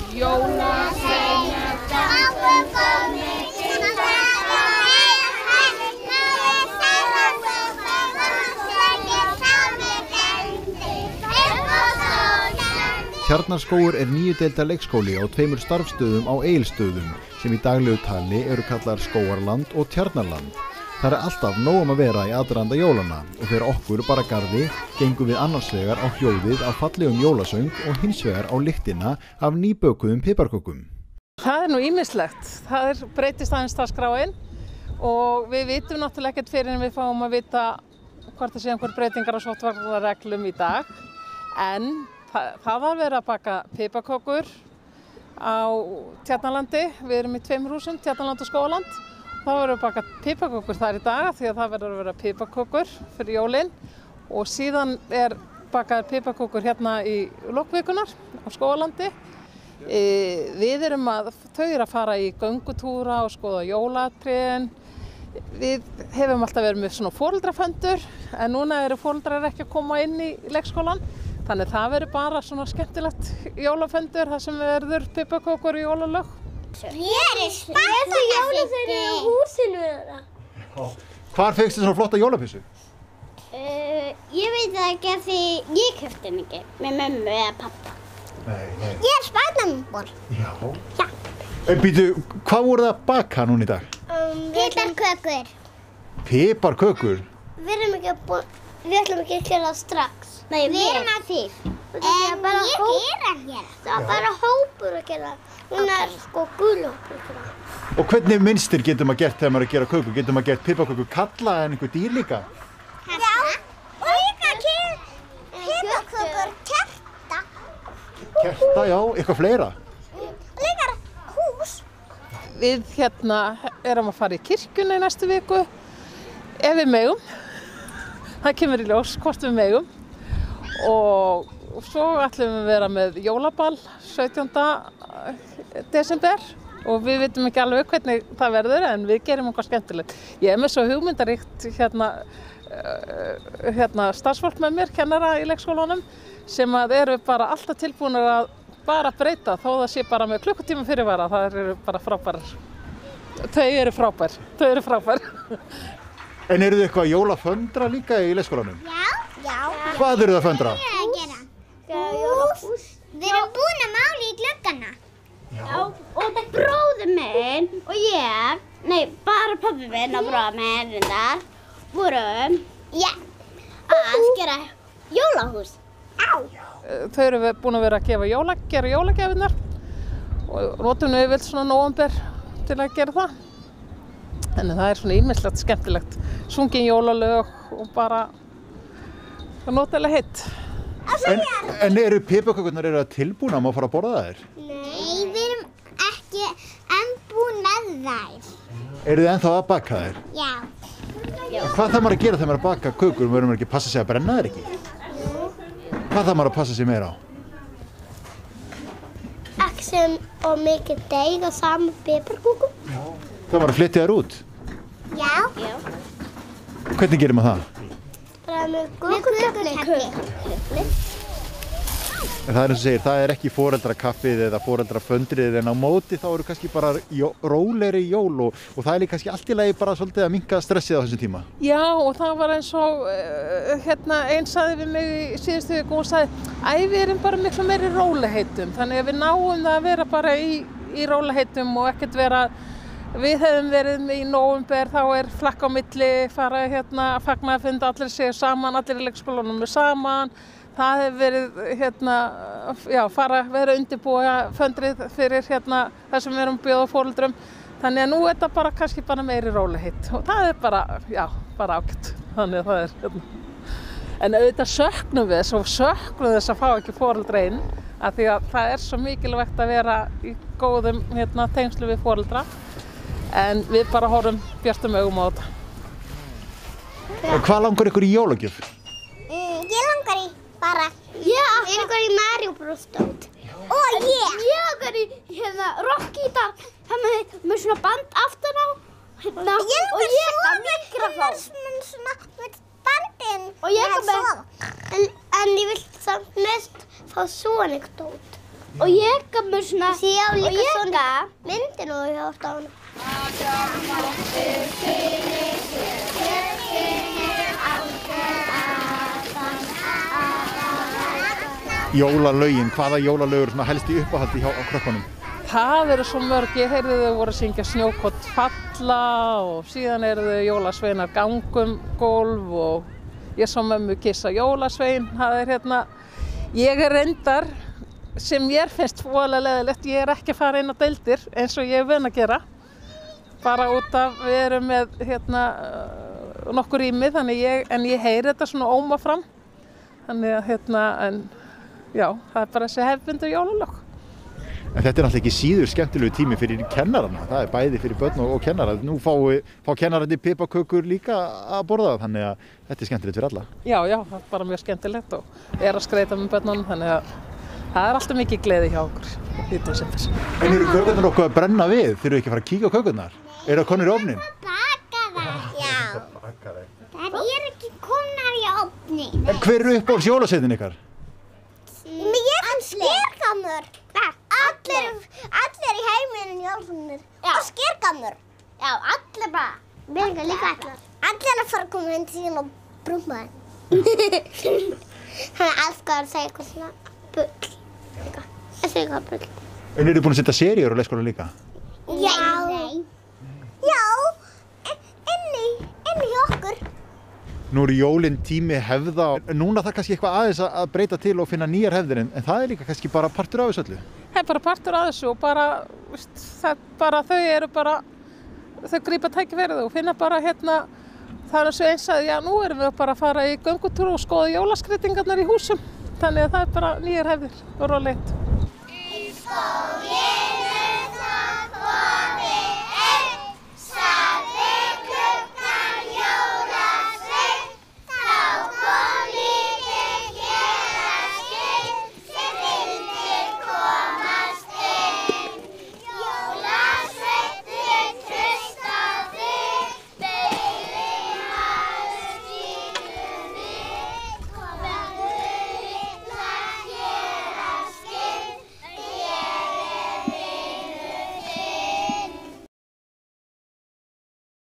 Jólasveinar gáfu góðir til þeirra. Tjarnarskógur er 9 deilda leikskóli á 2 starfsstöðum á Egilsstöðum sem í daglegu tali eru kallar Skógarland og Tjarnarland. Það er alltaf nóg að vera í aðdraganda jólanna og fyrir okkur bara garði gengum við annars vegar á hljóðið af fallegum jólasöng og hins vegar á lyktina af nýbökuðum piparkökum. Það er nú ýmislegt. Það breytist aðeins dagskráin og við vitum náttúrulega ekkert fyrir en við fáum að vita hvort það sé einhver breytingar á sóttvarnareglum í dag. En það var verið að baka piparkökur á Tjarnarlandi. Við erum í 2 húsum, Tjarnarland og Skógaland. Það verður að baka piparkökur þar í dag því að það verður að vera piparkökur fyrir jólin og síðan bakaðar piparkökur hérna í lokvikunar á Skógalandi. Þau eru að fara í göngutúra og skoða jólatrén. Við hefum alltaf verið með svona foreldrafundur en núna eru foreldrar ekki að koma inn í leikskólan. Þannig það verður bara svona skemmtilegt jólafundur þar sem verður piparkökur og jólalög. Hér er spennandi jólasveinu á húsinu þeirra. Hvar fékkstu svona flotta jólapissu? Ég veit það ekki af því ég keypti henni ekki með mömmu eða pappa. Nei. Ég er spennandi. Já. Býtu, hvað voru það að baka núna í dag? Piparkökur. Piparkökur? Við ætlum ekki að gera það strax. Nei, við erum að því. En ég er að gera. Það var bara hópur að gera. Hún er sko gulhópur að gera. Og hvernig mynstir getur maður gert þegar maður er að gera kökur? Getur maður gert piparkökur kalla en einhver dýr líka? Já, og líka piparkökur kerta. Kerta, já, eitthvað fleira? Líka hús. Við erum að fara í kirkjuna í næstu viku ef við megum. Það kemur í ljós hvort við megum og svo ætlum við að vera með jólaball 17. desember og við vitum ekki alveg hvernig það verður en við gerum eitthvað skemmtilegt. Ég er með svo hugmyndaríkt starfsfólk með mér, kennara í leikskólanum sem eru bara alltaf tilbúinir að bara breyta þó það sé bara með klukkutíma fyrirvara. Það eru bara frábærar. Þau eru frábær. En eru þið eitthvað jólaföndra líka í leikskólanum? Já. Hvað eru það að föndra? Hús. Við erum búin að mála í gluggana. Já, og bróðir minn og bara pabbi minn og bróðir minn reyndar vorum að gera jólahús. Þau eru búin að vera að gera jólagjafirnar og notum við vel svona nóvember til að gera það. Þannig það er svona ýmislegt skemmtilegt. Sungin jólalög og bara notalega heitt. En eru piparkökurnar tilbúnar að fara að borða þær? Nei, við erum ekki enn búin með þær. Eru þið ennþá að baka þær? Já. Hvað þarf maður að gera þegar maður að baka kökur? Verður maður ekki að passa sig að brenna þær ekki? Hvað þarf maður að passa sig meira á? Ekki sem og mikið deig og saman piparkökum. Það maður að flytja þær út? Já. Hvernig gerir maður það? Bara með kökutepli. En það eins og segir, það ekki foreldrakaffið eða foreldraföndrið en á móti þá eru kannski bara rólegri jól og það líka kannski allt í lagi bara svolítið að minnka stressið á þessum tíma. Já, og það var eins og einn sagði við mig í síðustu viku og sagði við erum bara miklu meiri rólegheitum þannig að við náum það að vera bara í rólegheitum og ekkert vera. Við hefum verið í nóvember, þá flakk á milli, fara fagnaðarfund, allir séu saman, allir í leikskólanum saman. Það hefur verið, vera undirbúa föndrið fyrir það sem við erum að bjóða foreldrum. Þannig að nú er þetta bara kannski bara meiri rólegheit og það er bara ágætt. Þannig að það er En auðvitað söknum þess að fá ekki foreldra inn af því að það er svo mikilvægt að vera í góðum tengslu við foreldra. En við bara horfum bjartum augum á þetta. Hvað langar ykkur í jólagjöf? Ég langar í bara. Ég langar í Mario Bros dót. Og ég langar í rockgítar með svona band aftan á. Ég langar svona með bandin. Og ég en ég vil samt mest fá Sonic dót. Og ég gaf mér svona... Ég á líka svona myndin og ég átt á hana. Jólalögin, hvaða jólalögur svona helst í uppáhaldi hjá krökkunum? Það eru svo mörg, ég heyrði þau voru að syngja Snjókott falla og síðan eru þau jólasveinar gangum gólf og ég sá mömmu kissa jólasvein. Það er hérna, ég er reyndar sem mér finnst voðalega leiðilegt, ég er ekki að fara inn á deildir eins og ég er vön að gera. Bara út af, við erum með hérna nokkur rými, en ég heyri þetta svona óma fram. Þannig að hérna, en já, það er bara þessi hefðbundu jólalög. En þetta er náttúrulega ekki síður skemmtilegu tími fyrir kennarana. Það er bæði fyrir börn og kennara. Nú fá kennararnir pipakökur líka að borða, þannig að þetta er skemmtilegt fyrir alla. Já, það er bara mjög skemmtilegt og er að skreita með börnunum, þannig að það er alltaf mikið gleði hjá okkur í desember. En eru kökurnar okkur að brenna við? Þurfum ekki að fara að kíka á kökurnar? Eru það konur í ofnin? Baka það. Já. Það er ekki konar í ofnin. En hver eru uppáhalds jólasveinninn ykkar? Ég finn skergamur. Allir í heiminum jólasveinnir. Og skergamur. Já, allir bara. Við líka allir. Allir að fara að koma hindi síðan og brúma þeim. Hann elskar að segja eitthvað svona bull. Að segja eitthvað bull. En eru þið búin að setja seríur á leikskóla líka? Já. Já, inni hjá okkur. Nú eru jólin tími hefða. Núna þarf kannski eitthvað aðeins að breyta til og finna nýjar hefðir, en það er líka kannski bara partur af þessu öllu. Það er bara partur af þessu og bara, þau grípa tækifærið og finna bara hérna, það er eins og eins að, já, nú erum við bara að fara í göngutúr og skoða jólaskreytingarnar í húsum. Þannig að það er bara nýjar hefðir og rólegt.